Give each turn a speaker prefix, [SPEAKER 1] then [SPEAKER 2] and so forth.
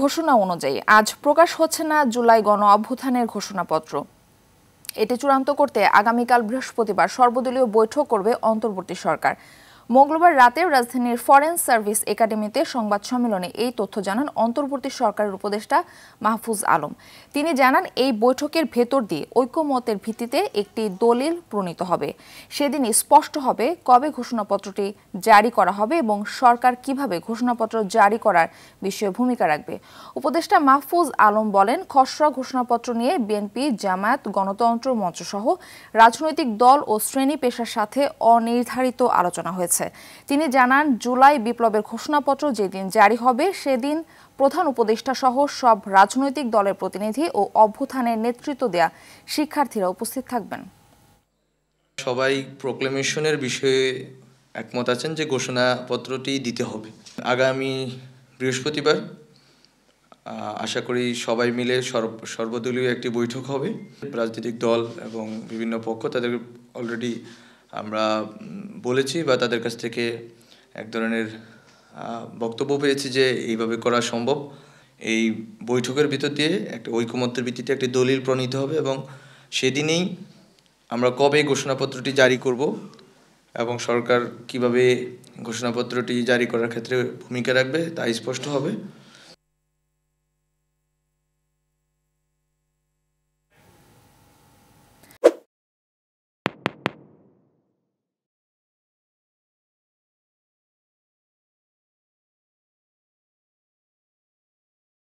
[SPEAKER 1] ঘোষণা অনুযায়ী আজ প্রকাশ হচ্ছে না জুলাই গণ অভ্যুত্থানের ঘোষণাপত্র। এটি চূড়ান্ত করতে আগামীকাল বৃহস্পতিবার সর্বদলীয় বৈঠক করবে অন্তর্বর্তী সরকার। মঙ্গলবার রাতে রাজধানীর ফরেন সার্ভিস একাডেমিতে সংবাদ সম্মেলনে এই তথ্য জানান অন্তর্বর্তী সরকারের উপদেষ্টা মাহফুজ আলম। তিনি জানান, এই বৈঠকের ভেতর দিয়ে ঐকমত্যের ভিত্তিতে একটি দলিল প্রণীত হবে। সেদিনই স্পষ্ট হবে কবে ঘোষণাপত্রটি জারি করা হবে এবং সরকার কিভাবে ঘোষণাপত্র জারি করার বিষয়ে ভূমিকা রাখবে। উপদেষ্টা মাহফুজ আলম বলেন, খসড়া ঘোষণাপত্র নিয়ে বিএনপি, জামায়াত, গণতন্ত্র মঞ্চ সহ রাজনৈতিক দল ও শ্রেণী পেশার সাথে অনির্ধারিত আলোচনা হয়েছে। তিনি জানান, জুলাই বিপ্লবের ঘোষণাপত্র যেদিন জারি হবে সেদিন প্রধান উপদেষ্টা সহ সব রাজনৈতিক দলের প্রতিনিধি ও অভ্যুত্থানের নেতৃত্ব দেয়া শিক্ষার্থীরা উপস্থিত থাকবেন।
[SPEAKER 2] সবাই প্রোক্লেমেশনের বিষয়ে একমত আছেন যে ঘোষণাপত্রটি দিতে হবে। আগামী বৃহস্পতিবার আশা করি সবাই মিলে সর্বদলীয় একটি বৈঠক হবে। রাজনৈতিক দল এবং বিভিন্ন পক্ষ তাদের অলরেডি আমরা বলেছি বা তাদের কাছ থেকে এক ধরনের বক্তব্য পেয়েছি যে এইভাবে করা সম্ভব। এই বৈঠকের ভিতর দিয়ে একটা ঐকমত্যের ভিত্তিতে একটি দলিল প্রণীত হবে এবং সেদিনেই আমরা কবে ঘোষণাপত্রটি জারি করব এবং সরকার কিভাবে ঘোষণাপত্রটি জারি করার ক্ষেত্রে ভূমিকা রাখবে তা স্পষ্ট হবে।